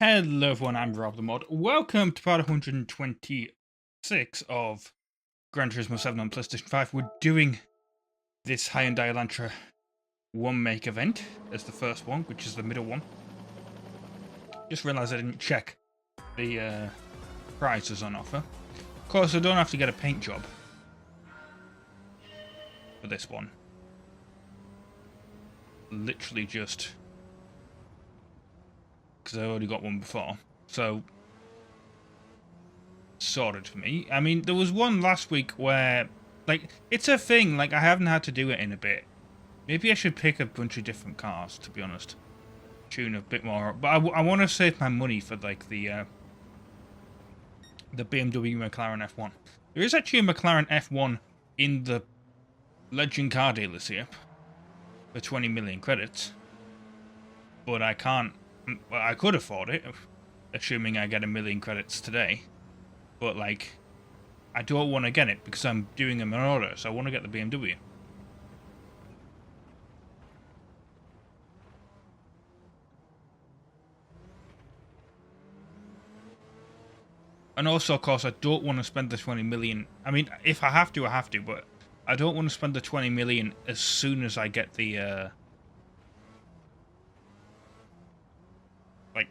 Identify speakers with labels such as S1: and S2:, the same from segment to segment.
S1: Hello everyone, I'm RobtheMod. Welcome to part 126 of Gran Turismo 7 on PlayStation 5. We're doing this Hyundai Elantra one make event as the first one, which is the middle one. Just realised I didn't check the prizes on offer. Of course, I don't have to get a paint job for this one. Literally just because I already got one before. So, sorted for me. I mean, there was one last week where, like, it's a thing, like, I haven't had to do it in a bit. Maybe I should pick a bunch of different cars, to be honest. Tune a bit more, but I want to save my money for, like, the BMW McLaren F1. There is actually a McLaren F1 in the Legend car dealership for 20 million credits, but I can't, well, I could afford it, assuming I get 1 million credits today, but, like, I don't want to get it because I'm doing an order, so I want to get the BMW. And also, of course, I don't want to spend the 20 million. I mean, if I have to, I have to, but I don't want to spend the 20 million as soon as I get the, like,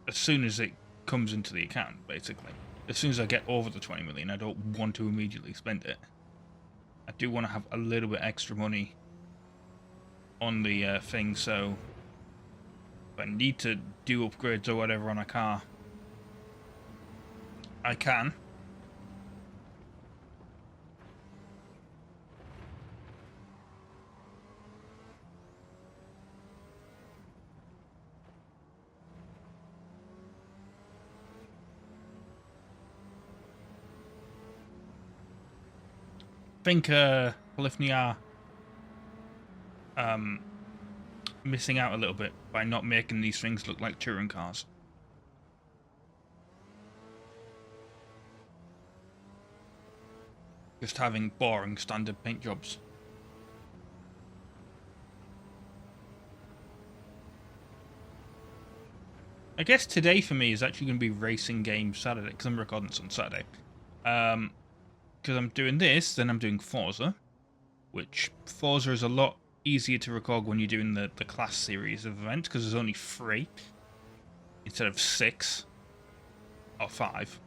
S1: as soon as it comes into the account, basically. As soon as I get over the 20 million, I don't want to immediately spend it. I do want to have a little bit extra money on the thing, so if I need to do upgrades or whatever on a car, I can. I think Polyphony are missing out a little bit by not making these things look like touring cars. Just having boring standard paint jobs. I guess today for me is actually going to be Racing Game Saturday, because I'm recording this on Saturday. Because I'm doing this, then I'm doing Forza, which Forza is a lot easier to record when you're doing the class series of events, because there's only 3 instead of 6 or 5.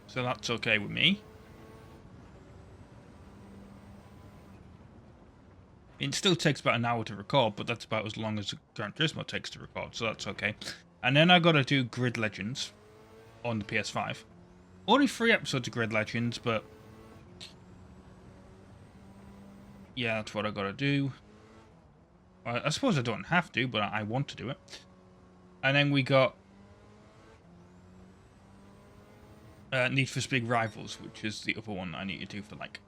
S1: So that's okay with me. It still takes about an hour to record, but that's about as long as Gran Turismo takes to record, so that's okay. And then I gotta do Grid Legends on the PS5. Only 3 episodes of Grid Legends, but yeah, that's what I gotta do. I suppose I don't have to, but I want to do it. And then we got Need for Speed Rivals, which is the other one I need to do for, like,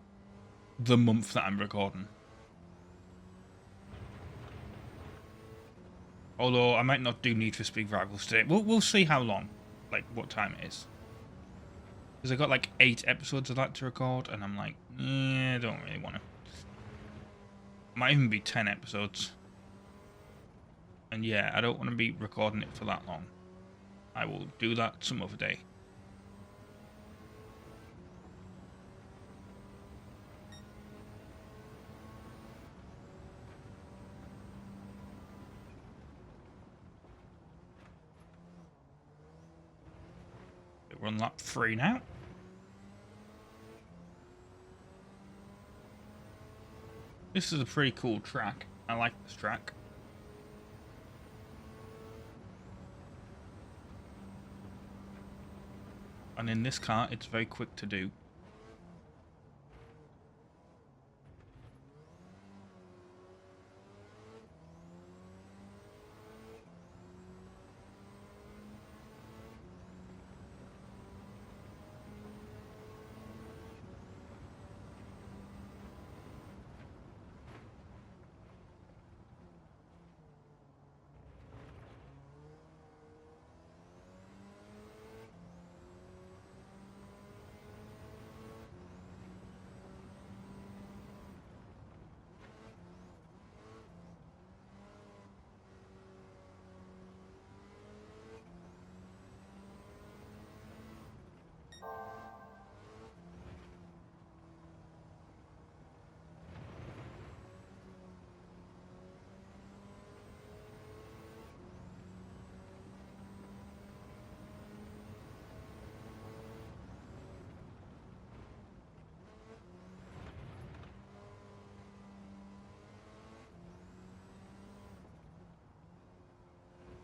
S1: the month that I'm recording. Although I might not do Need for Speed Rivals today. We'll see how long, like, what time it is. Because I got like 8 episodes of that to record, and I'm like, I don't really want to. Might even be 10 episodes. And yeah, I don't want to be recording it for that long. I will do that some other day. We're on lap 3 now. This is a pretty cool track. I like this track. And in this car, it's very quick to do.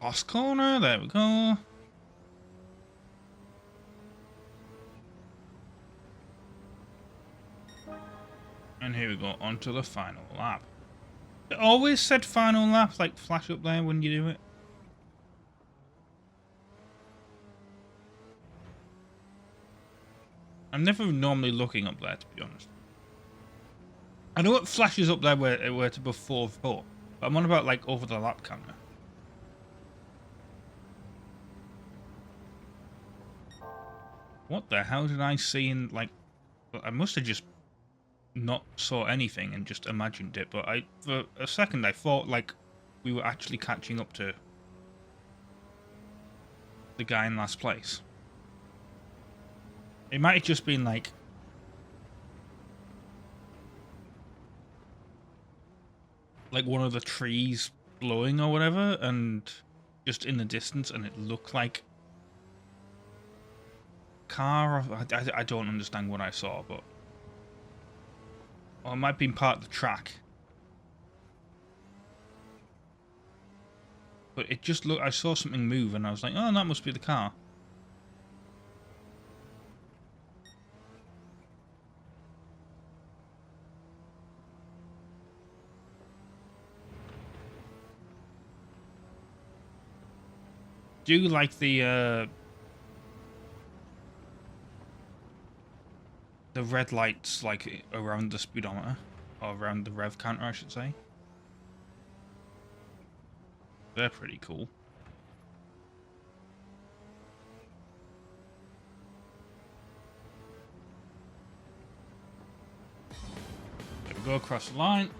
S1: cross corner. There we go. And here we go, onto the final lap. It always said final lap, like flash up there when you do it. I'm never normally looking up there, to be honest. I know it flashes up there where to before 4, but I'm on about like over the lap counter. What the hell did I see in, like... I must have just not saw anything and just imagined it, but for a second I thought like we were actually catching up to the guy in last place. It might have just been like one of the trees blowing or whatever, and just in the distance, and it looked like a car. I don't understand what I saw, but or it might have been part of the track. But it just looked, I saw something move and I was like, oh, that must be the car. Do you like the red lights like around the speedometer, or around the rev counter, I should say? They're pretty cool. There we go, across the line.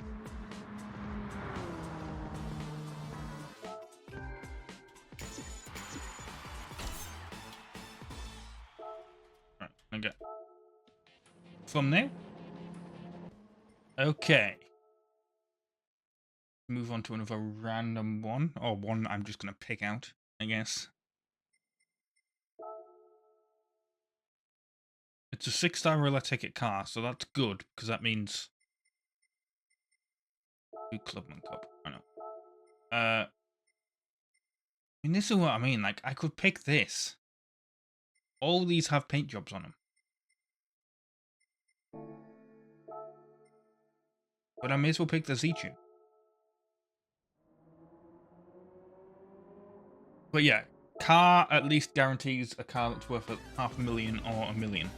S1: Right, okay. Thumbnail. Okay. Move on to another random one, or one I'm just going to pick out, I guess. It's a 6-star roulette ticket car, so that's good, because that means... Clubman Cup, I know. I mean, this is what I mean, like, I could pick this. All these have paint jobs on them. But I may as well pick the Z-Tune. But yeah, car at least guarantees a car that's worth $500,000 or $1 million.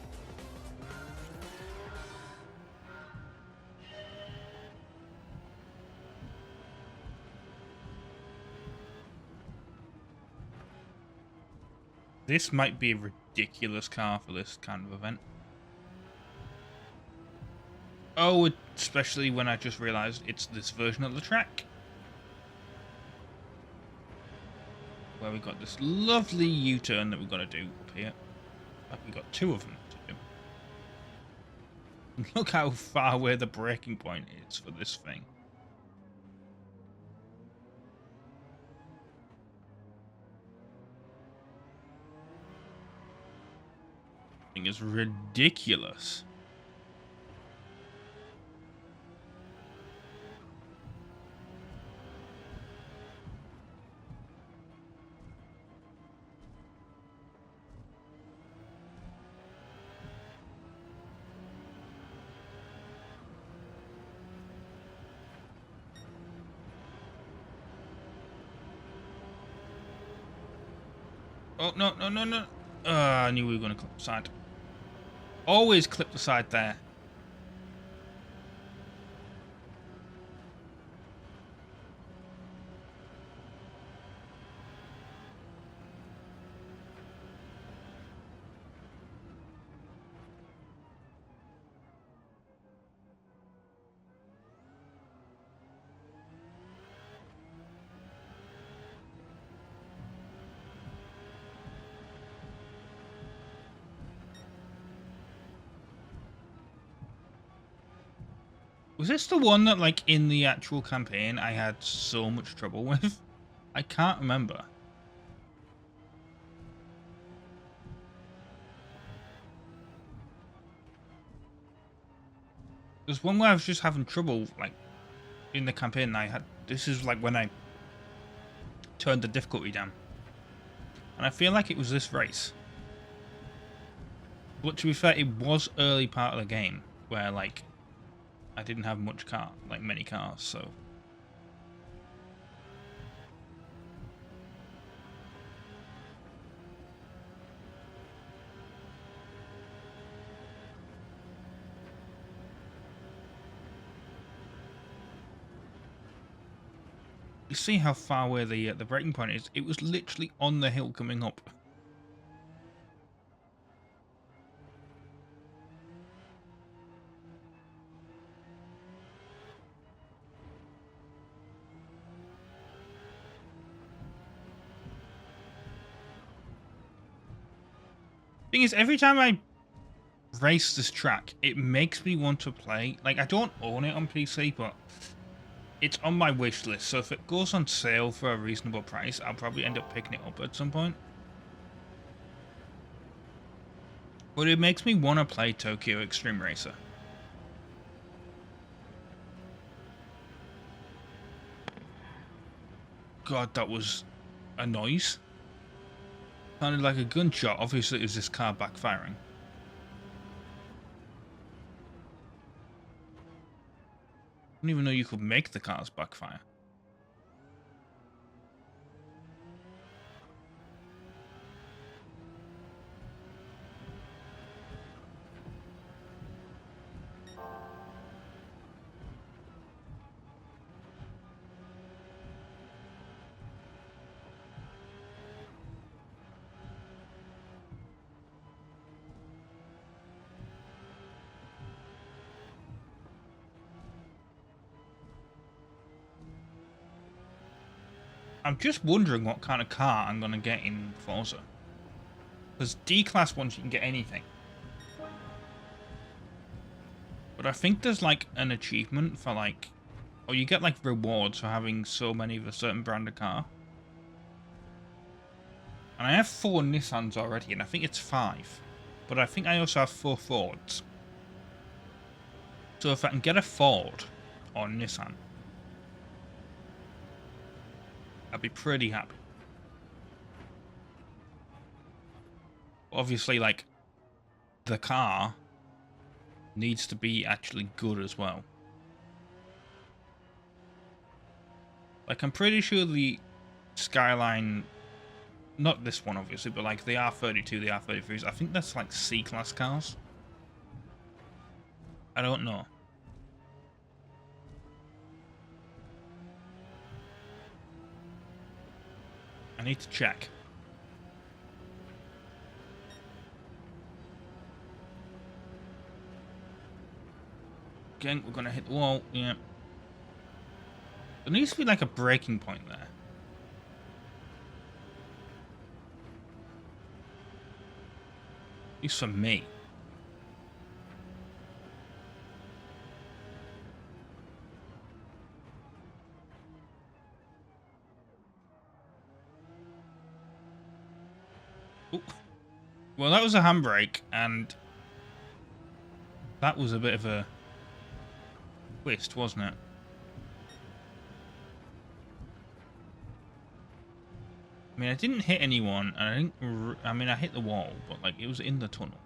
S1: This might be a ridiculous car for this kind of event. Oh, especially when I just realised it's this version of the track. Where we got this lovely U-turn that we've got to do up here. Like we got 2 of them to do. And look how far away the braking point is for this thing. Thing is ridiculous. Oh, no, no, no, no. I knew we were going to clip the side. Always clip the side there. Was this the one that, like, in the actual campaign I had so much trouble with? I can't remember. There's one where I was just having trouble, like, in the campaign I had. This is, like, when I turned the difficulty down. And I feel like it was this race. But to be fair, it was early part of the game where, like, I didn't have many cars, so. You see how far away the breaking point is? It was literally on the hill coming up. Thing is, every time I race this track, it makes me want to play. Like, I don't own it on PC, but it's on my wish list. So if it goes on sale for a reasonable price, I'll probably end up picking it up at some point. But it makes me want to play Tokyo Extreme Racer. God, that was a noise. Sounded like a gunshot. Obviously, it was this car backfiring. I didn't even know you could make the cars backfire. I'm just wondering what kind of car I'm going to get in Forza. Because D-Class ones you can get anything. But I think there's like an achievement for like... Or you get like rewards for having so many of a certain brand of car. And I have 4 Nissans already, and I think it's 5. But I think I also have 4 Fords. So if I can get a Ford or Nissan, I'd be pretty happy. Obviously, like, the car needs to be actually good as well. Like, I'm pretty sure the Skyline, not this one obviously, but like the R32, the R33s, I think that's like C-Class cars. I don't know. I need to check. Again, we're gonna hit the wall, yeah. There needs to be like a breaking point there. At least for me. Ooh. Well, that was a handbrake, and that was a bit of a twist, wasn't it? I mean, I didn't hit anyone, and I mean, I hit the wall, but like, it was in the tunnel.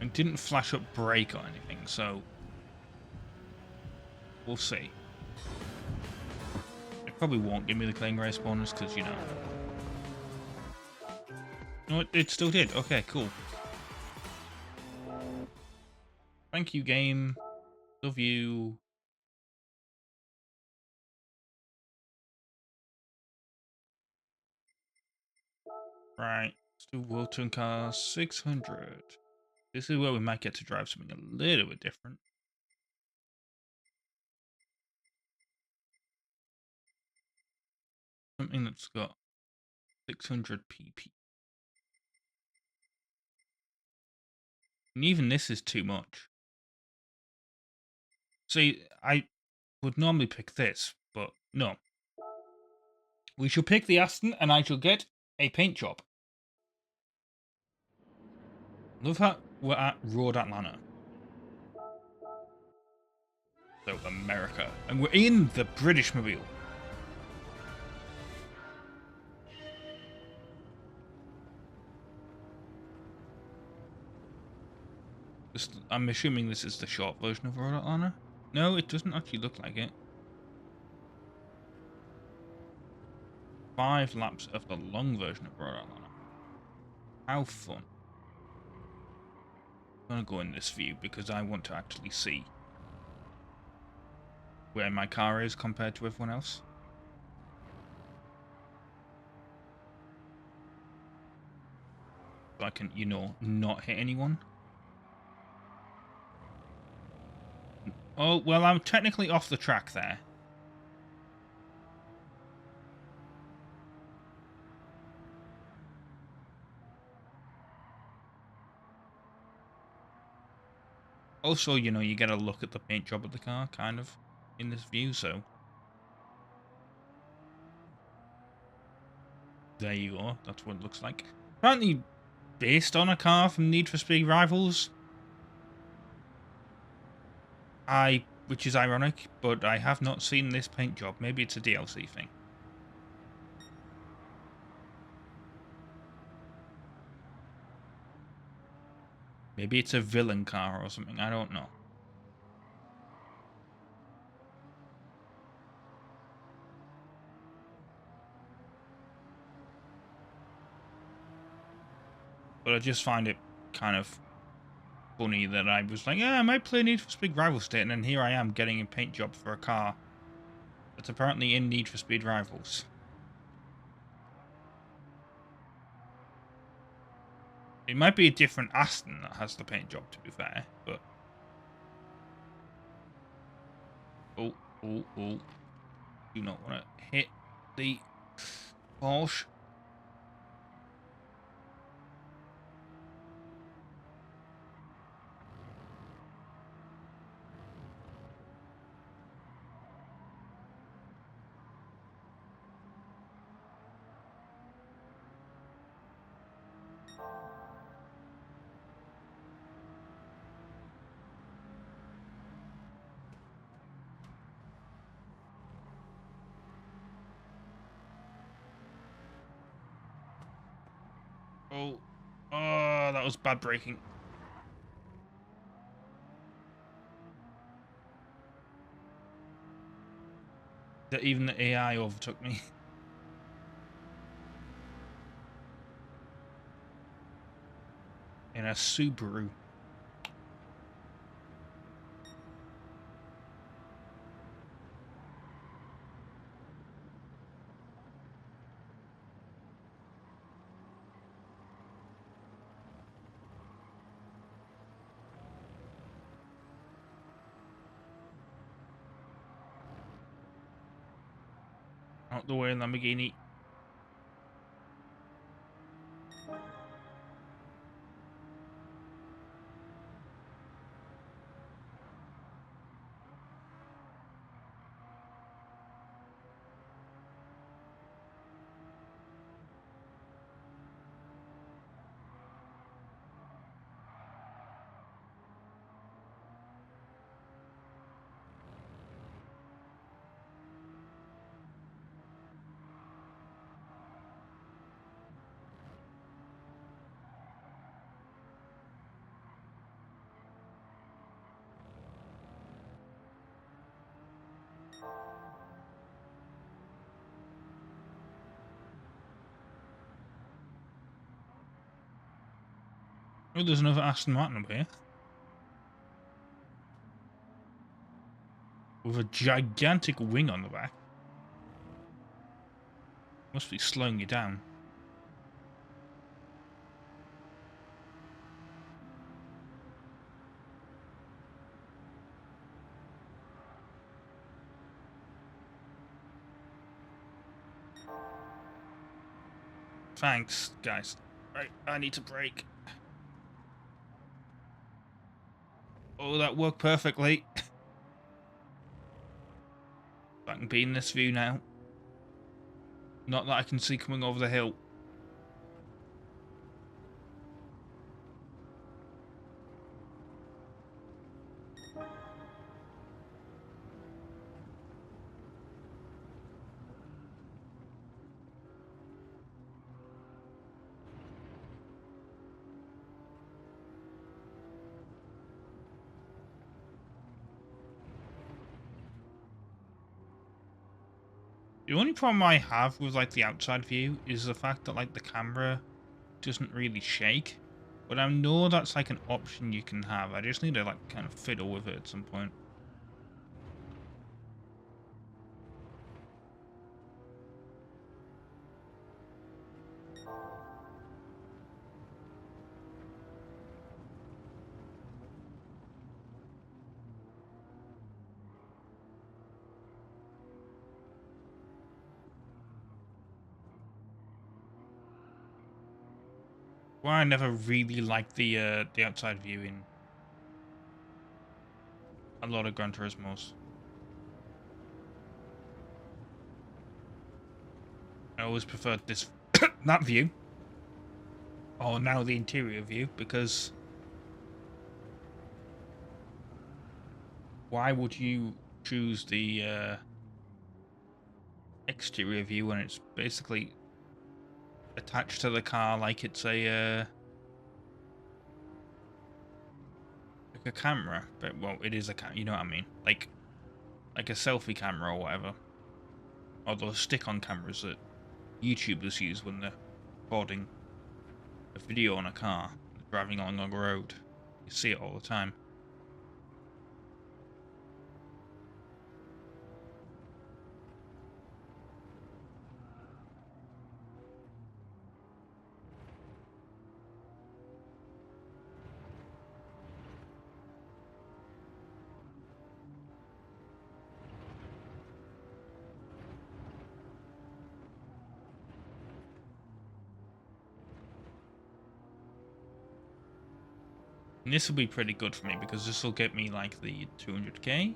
S1: It didn't flash up brake or anything, so we'll see. It probably won't give me the claim race bonus, because, you know. No, it still did. Okay, cool. Thank you, game. Love you. Right. Let's do World Touring Car 600. This is where we might get to drive something a little bit different. Something that's got 600 pp. And even this is too much. See, I would normally pick this, but no. We shall pick the Aston, and I shall get a paint job. Love that we're at Road Atlanta. So, America. And we're in the British Mobile. I'm assuming this is the short version of Road Atlanta. No, it doesn't actually look like it. 5 laps of the long version of Road Atlanta. How fun. I'm going to go in this view because I want to actually see where my car is compared to everyone else. So I can, you know, not hit anyone. Oh, well, I'm technically off the track there. Also, you know, you get a look at the paint job of the car, kind of, in this view, so... There you go, that's what it looks like. Apparently based on a car from Need for Speed Rivals. Which is ironic, but I have not seen this paint job. Maybe it's a DLC thing. Maybe it's a villain car or something, I don't know. But I just find it kind of funny that I was like, yeah, I might play Need for Speed Rivals today, and then here I am getting a paint job for a car that's apparently in Need for Speed Rivals. It might be a different Aston that has the paint job, to be fair, but... Oh. Do not want to hit the Porsche. Oh, that was bad braking. That even the AI overtook me. In a Subaru. Out the way, Lamborghini. Oh, there's another Aston Martin up here. With a gigantic wing on the back. Must be slowing you down. Thanks, guys. Right, I need to brake. Oh, that worked perfectly. I can be in this view now. Not that I can see coming over the hill. The only problem I have with like the outside view is the fact that like the camera doesn't really shake. But I know that's like an option you can have. I just need to like kind of fiddle with it at some point. Why I never really liked the outside view in a lot of Gran Turismos. I always preferred this that view. Or now the interior view, because why would you choose the exterior view when it's basically attached to the car like it's a like a camera? But well, it is a camera. You know what I mean? Like a selfie camera or whatever, or those stick-on cameras that YouTubers use when they're recording a video on a car driving along a road. You see it all the time. And this will be pretty good for me because this will get me like the 200k.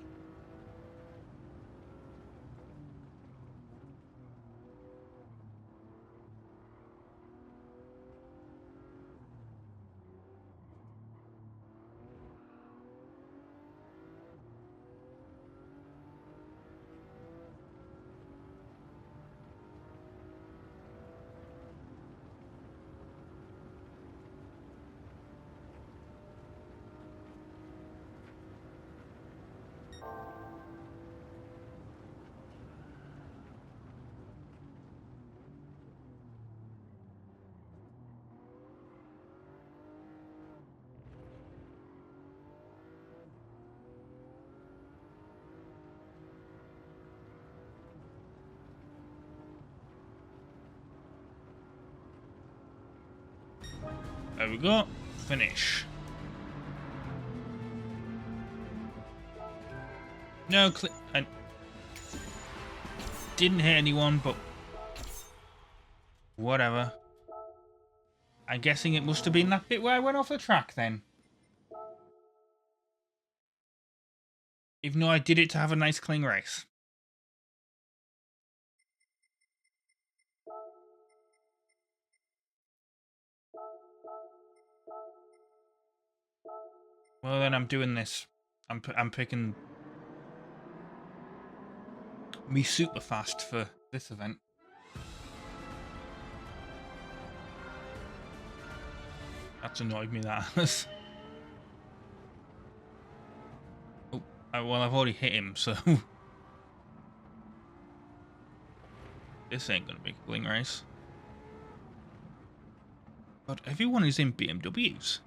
S1: There we go. Finish. No, I didn't hit anyone, but whatever. I'm guessing it must have been that bit where I went off the track then. Even though I did it to have a nice clean race. Well, then I'm doing this. I'm picking me super fast for this event. That's annoyed me, that has. Oh, well, I've already hit him, so this ain't gonna be a clean race. But everyone is in BMWs.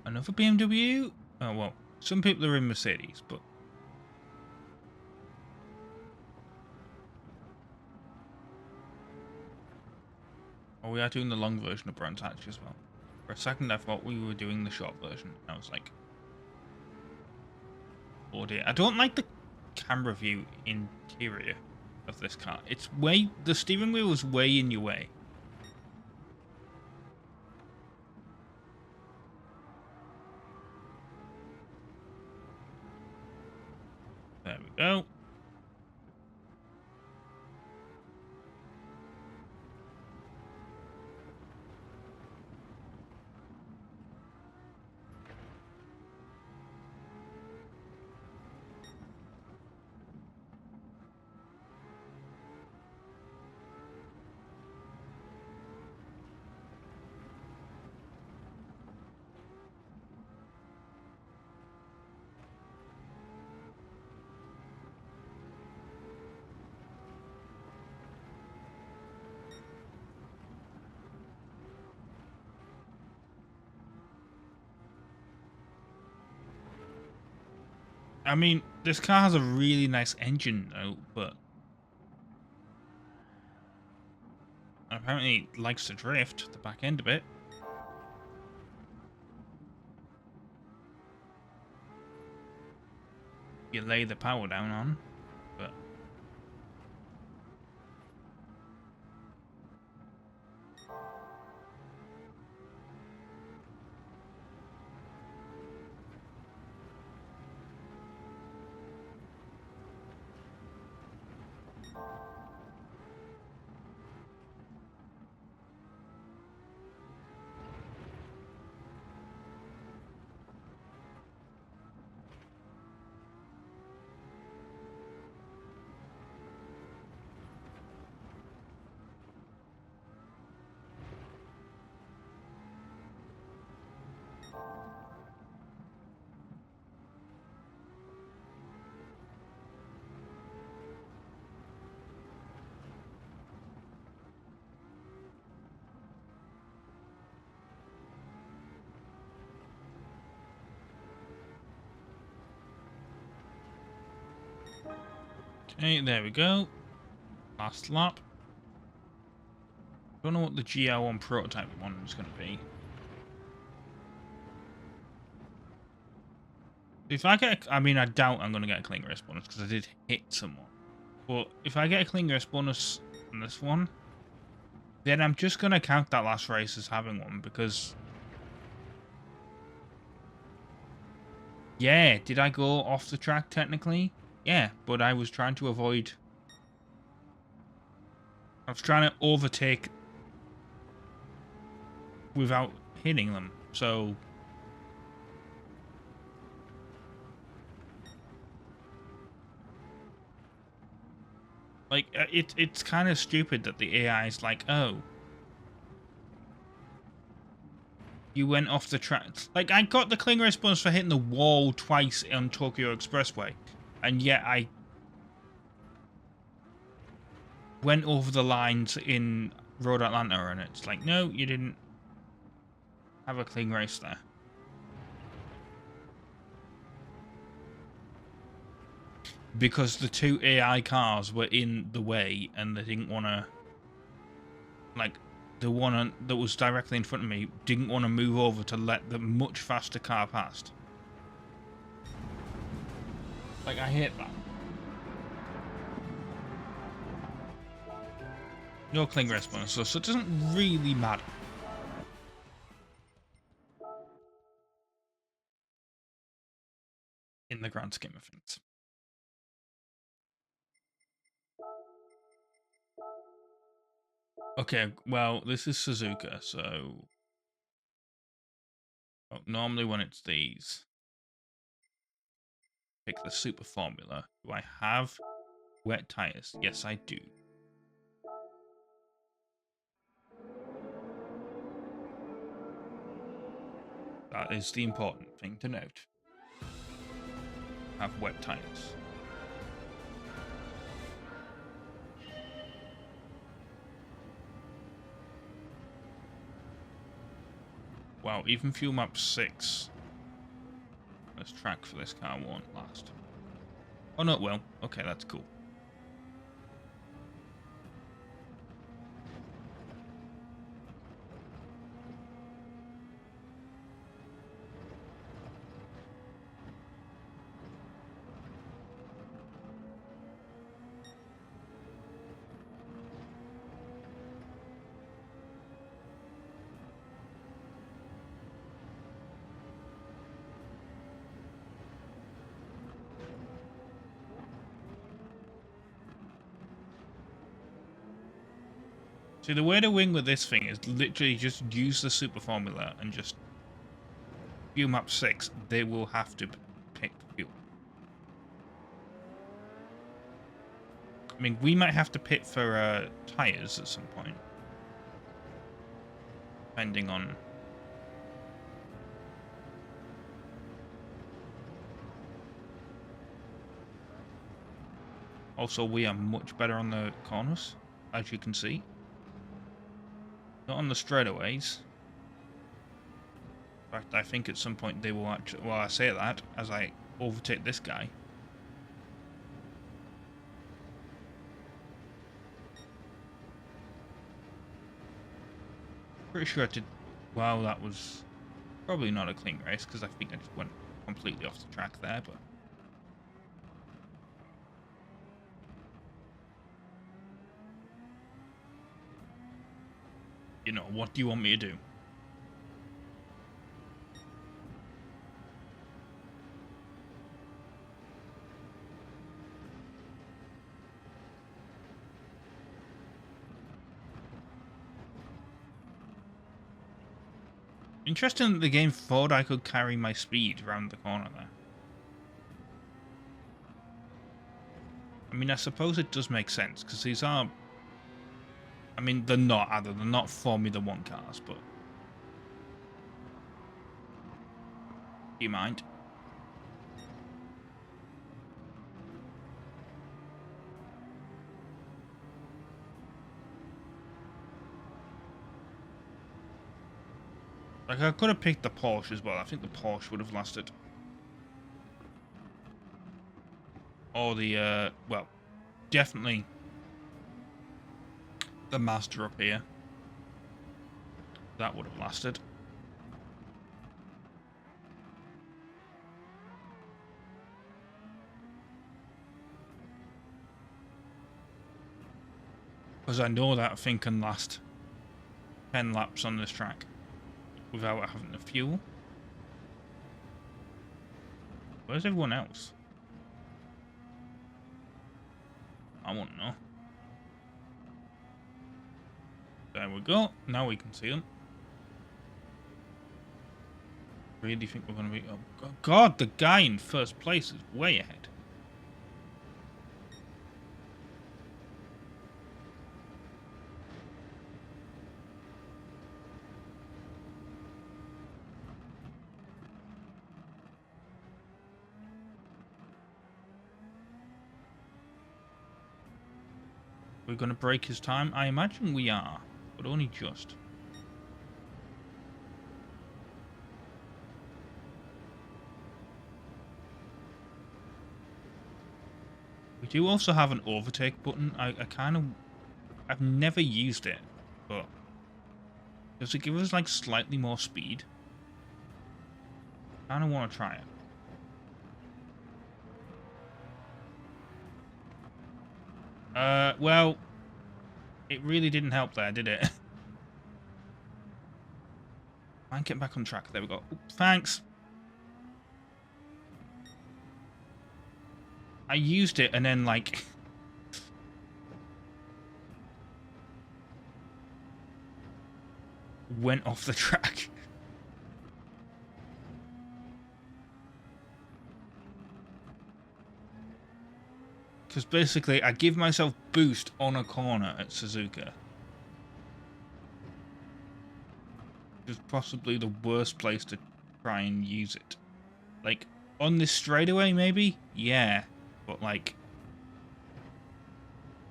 S1: Another BMW? Oh, well, some people are in Mercedes, but... Oh, we are doing the long version of Brands Hatch as well. For a second, I thought we were doing the short version. I was like... Oh dear. I don't like the camera view interior of this car. It's way... The steering wheel is way in your way. There we go. I mean, this car has a really nice engine though, but apparently it likes to drift, the back end of it. You lay the power down on, but okay, there we go. Last lap. Don't know what the GR1 prototype one is going to be. If I get, I mean, I doubt I'm going to get a clean race bonus because I did hit someone. But if I get a clean race bonus on this one, then I'm just going to count that last race as having one because... Yeah, did I go off the track technically? Yeah, but I was trying to avoid... I was trying to overtake without hitting them, so... Like, it's kind of stupid that the AI is like, oh, you went off the track. Like, I got the clean race bonus for hitting the wall twice on Tokyo Expressway, and yet I went over the lines in Road Atlanta, and it's like, no, you didn't have a clean race there. Because the two AI cars were in the way, and they didn't want to, like, the one that was directly in front of me didn't want to move over to let the much faster car past. Like, I hate that. No clean race bonus, so it doesn't really matter. In the grand scheme of things. Okay, well, this is Suzuka, so... Oh, normally when it's these... Pick the super formula. Do I have wet tires? Yes, I do. That is the important thing to note. Have wet tires. Wow, even fuel map 6. This track for this car won't last. Oh no, it will. Okay, that's cool. See, the way to win with this thing is literally just use the super formula and just fuel map 6. They will have to pick fuel. I mean, we might have to pit for tires at some point, depending on. Also, we are much better on the corners, as you can see. Not on the straightaways. In fact, I think at some point they will actually... Well, I say that as I overtake this guy. Pretty sure I did. Well, that was probably not a clean race because I think I just went completely off the track there, but. You know, what do you want me to do? Interesting that the game thought I could carry my speed around the corner there. I mean, I suppose it does make sense, because these are... I mean, they're not either. They're not Formula 1 cars, but... Do you mind? Like, I could have picked the Porsche as well. I think the Porsche would have lasted. Or the, well, definitely the Master up here. That would have lasted. Because I know that thing can last 10 laps on this track without having the fuel. Where's everyone else? I want to know. There we go. Now we can see them. Really think we're going to be... Oh, God, the guy in first place is way ahead. We're going to break his time? I imagine we are, but only just. We do also have an overtake button. I've never used it, but does it give us like slightly more speed? I kind of want to try it. Well, it really didn't help there, did it? I can get back on track. There we go. Ooh, thanks. I used it and then, like... went off the track. Because basically, I give myself boost on a corner at Suzuka. Which is possibly the worst place to try and use it. Like, on this straightaway, maybe? Yeah. But, like,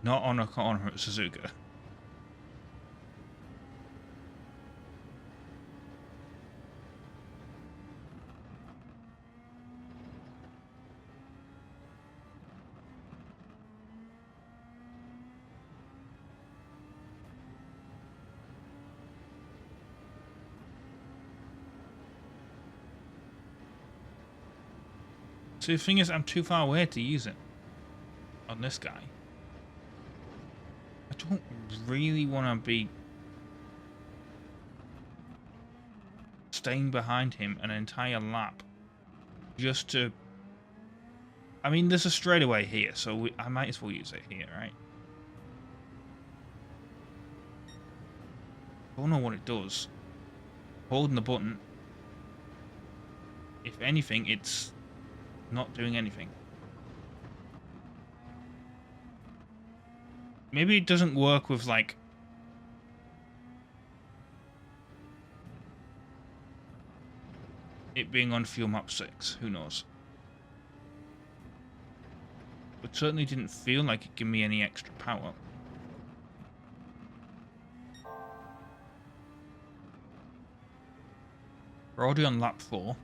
S1: not on a corner at Suzuka. So the thing is, I'm too far away to use it on this guy. I don't really want to be staying behind him an entire lap just to... I mean, there's a straightaway here, so I might as well use it here, right? I don't know what it does. Holding the button, if anything, it's not doing anything. Maybe it doesn't work with, like... it being on fuel map 6. Who knows? But certainly didn't feel like it gave me any extra power. We're already on lap 4.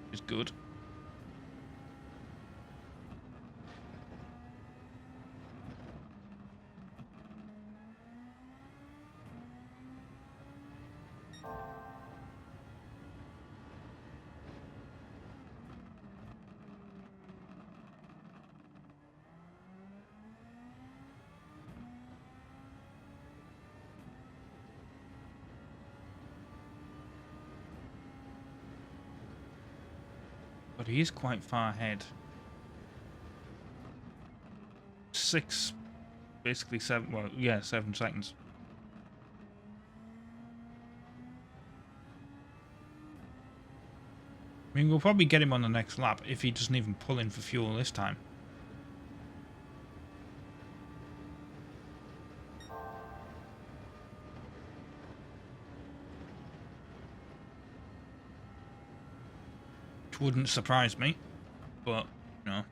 S1: Which is good. But he is quite far ahead. 6, basically 7, well, yeah, 7 seconds. I mean, we'll probably get him on the next lap if he doesn't even pull in for fuel this time. Which wouldn't surprise me, but, you know.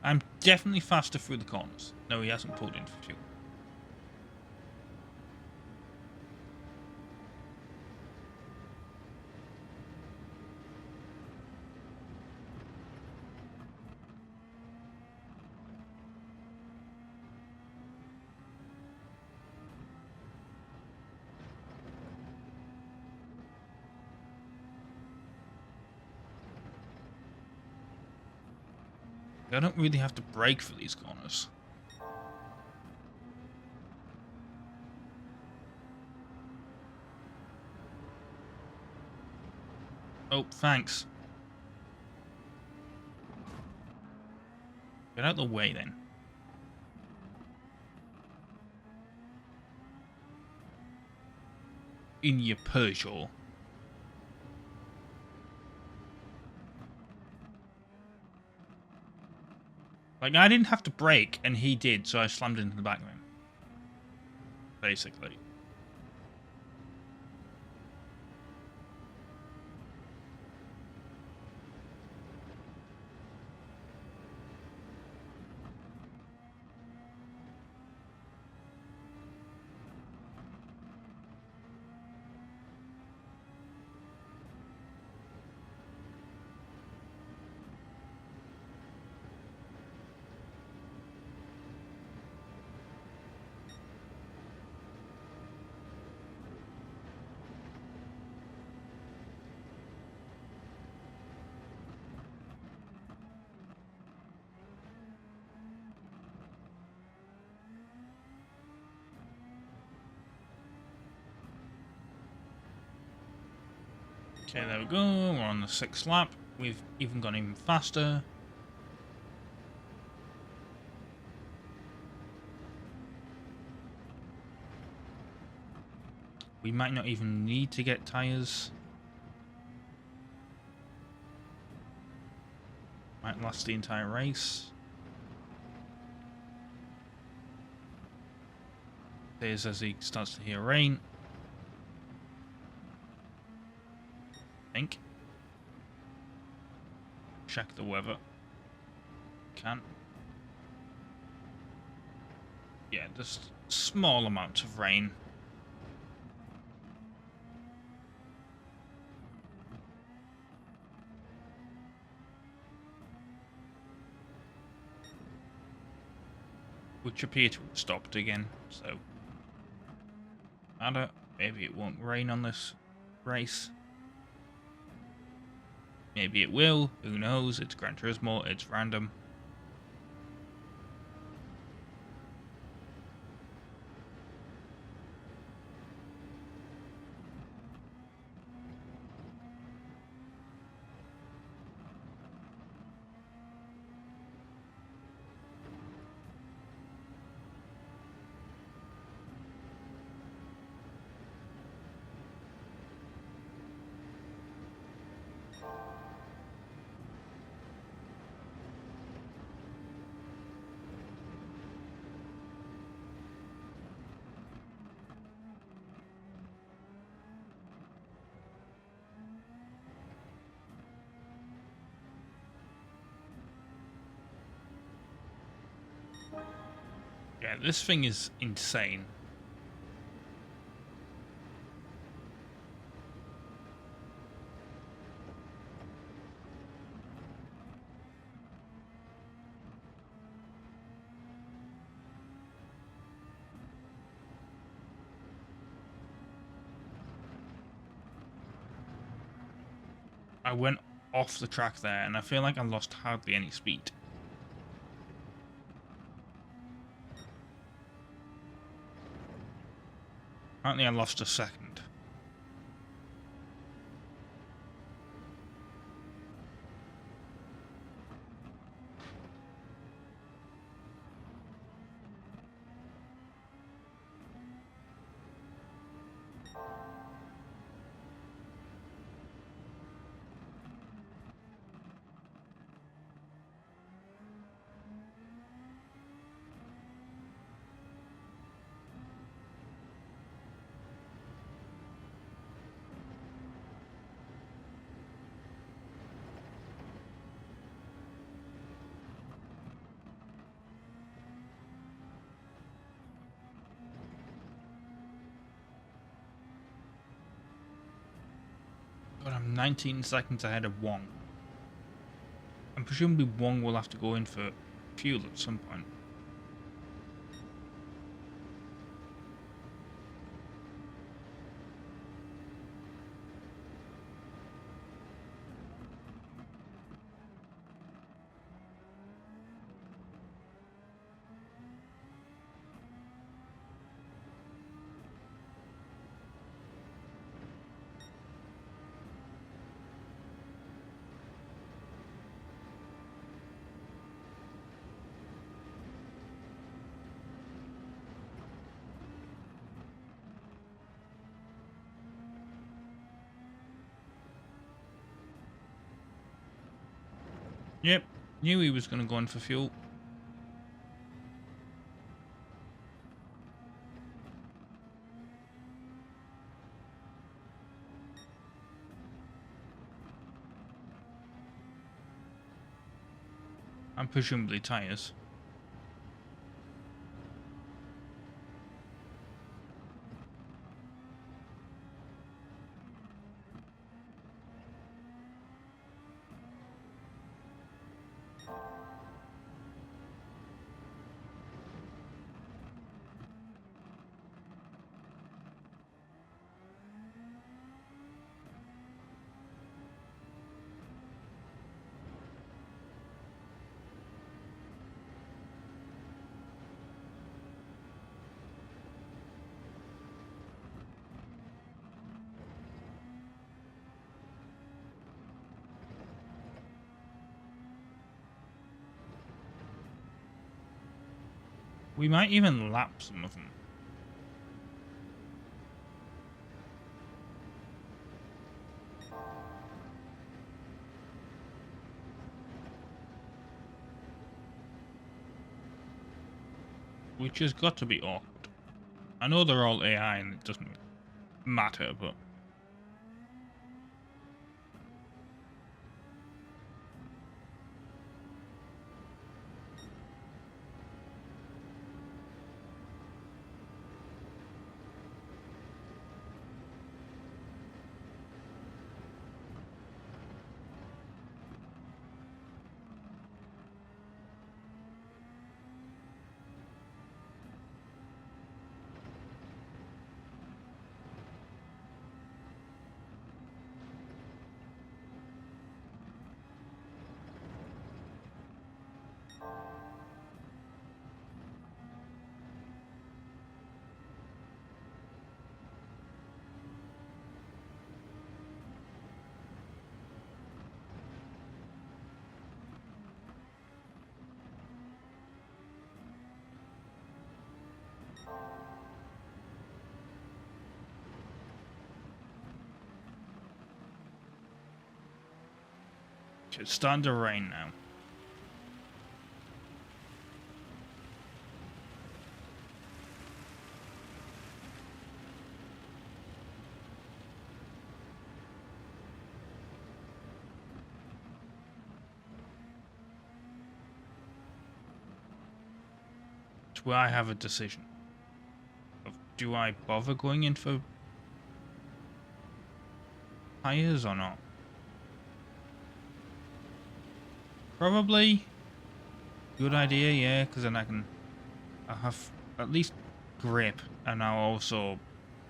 S1: I'm definitely faster through the corners. No, he hasn't pulled in for fuel. I don't really have to brake for these corners. Oh, thanks. Get out of the way then. In your Peugeot. Like, I didn't have to brake, and he did, so I slammed into the back of him. Basically. Okay, there we go. We're on the 6th lap. We've even gone even faster. We might not even need to get tyres. Might last the entire race. There's as he starts to hear rain. Think. Check the weather. Can. Yeah, just small amount of rain. Which appear to have stopped again, so matter. Maybe it won't rain on this race. Maybe it will. Who knows? It's Gran Turismo. It's random. Yeah, this thing is insane. I went off the track there, and I feel like I lost hardly any speed. Apparently I lost a second. But I'm 19 seconds ahead of Wong. And presumably Wong will have to go in for fuel at some point. Yep, knew he was going to go in for fuel. And presumably tyres. We might even lap some of them. Which has got to be awkward. I know they're all AI and it doesn't matter, but... It's starting to rain now. It's where I have a decision. Do I bother going in for tires or not? Probably. Good idea, yeah, because then I'll have at least grip, and I'll also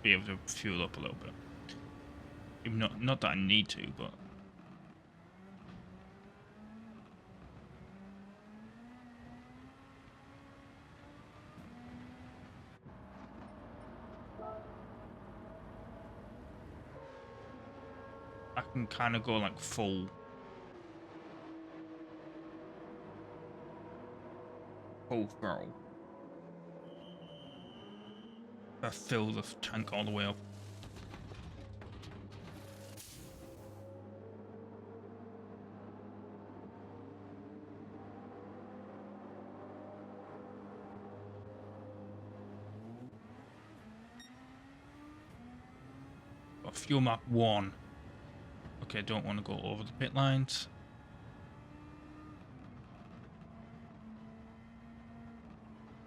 S1: be able to fuel up a little bit. Even not that I need to, but I can kind of go like full throttle. I fill the tank all the way up. Got fuel map 1. Okay, don't want to go over the pit lines.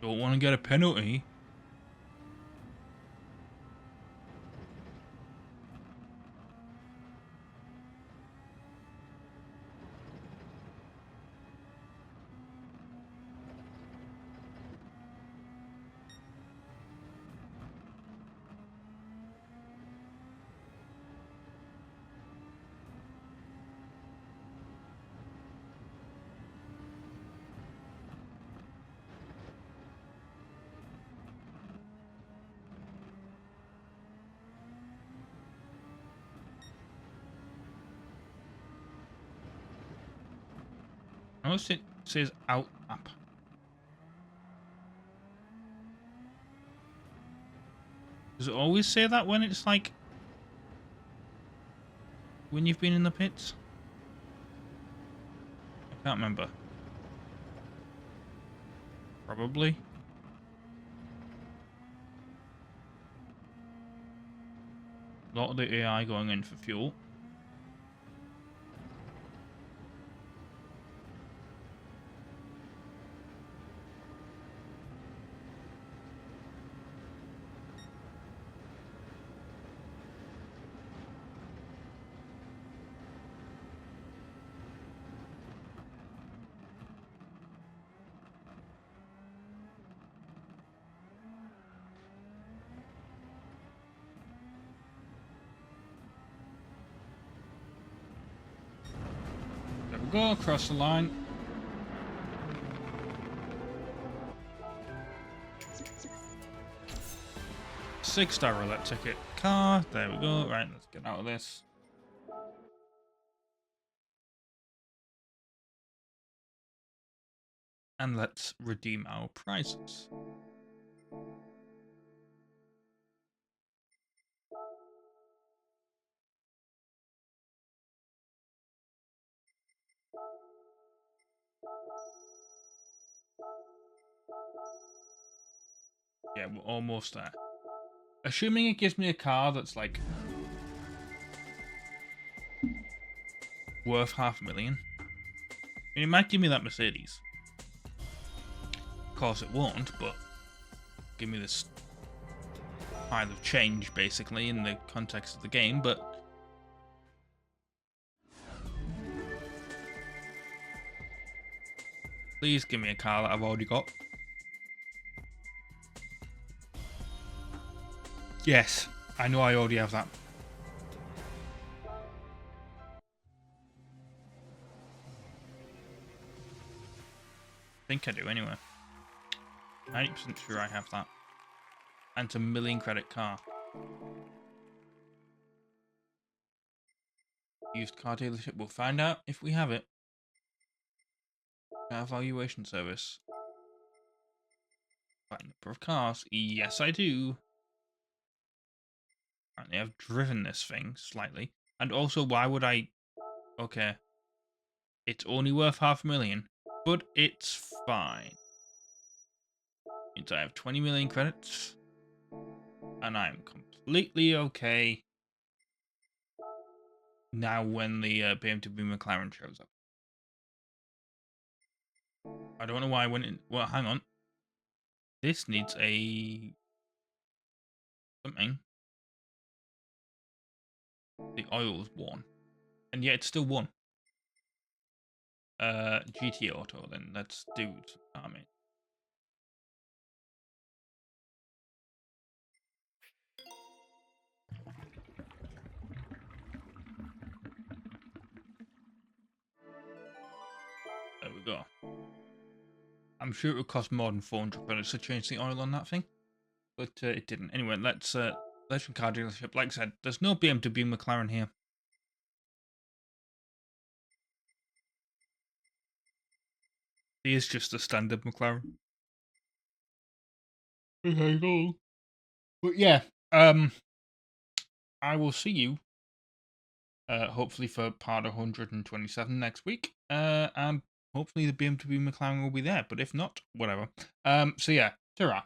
S1: Don't want to get a penalty. Notice it says out map. Does it always say that when it's like when you've been in the pits? I can't remember. Probably. A lot of the AI going in for fuel. There we go, across the line. Six-star roulette ticket car. There we go. Right, let's get out of this. And let's redeem our prizes. Yeah, we're almost there. Assuming it gives me a car that's like worth $500,000. I mean, it might give me that Mercedes. Of course it won't, but give me this pile of change basically in the context of the game, but please give me a car that I've already got. Yes, I know I already have that. I think I do anyway. 90% sure I have that. And it's a $1 million credit car. Used car dealership. We'll find out if we have it. Car valuation service. Right, number of cars. Yes, I do. Apparently, I've driven this thing slightly. And also, why would I... Okay. It's only worth $500,000, but it's fine. Means I have 20 million credits. And I'm completely okay now when the BMW McLaren shows up. I don't know why I went in... Well, hang on. This needs a... something. The oil's one. And yet it's still one. GT Auto, then. Let's do some army. There we go. I'm sure it would cost more than 400 credits to change the oil on that thing. But it didn't. Anyway, let's from car dealership. Like I said, there's no BMW McLaren here. He is just a standard McLaren. Okay, cool. But yeah, I will see you hopefully for part 127 next week. And hopefully the BMW McLaren will be there. But if not, whatever. So yeah, ta-ra.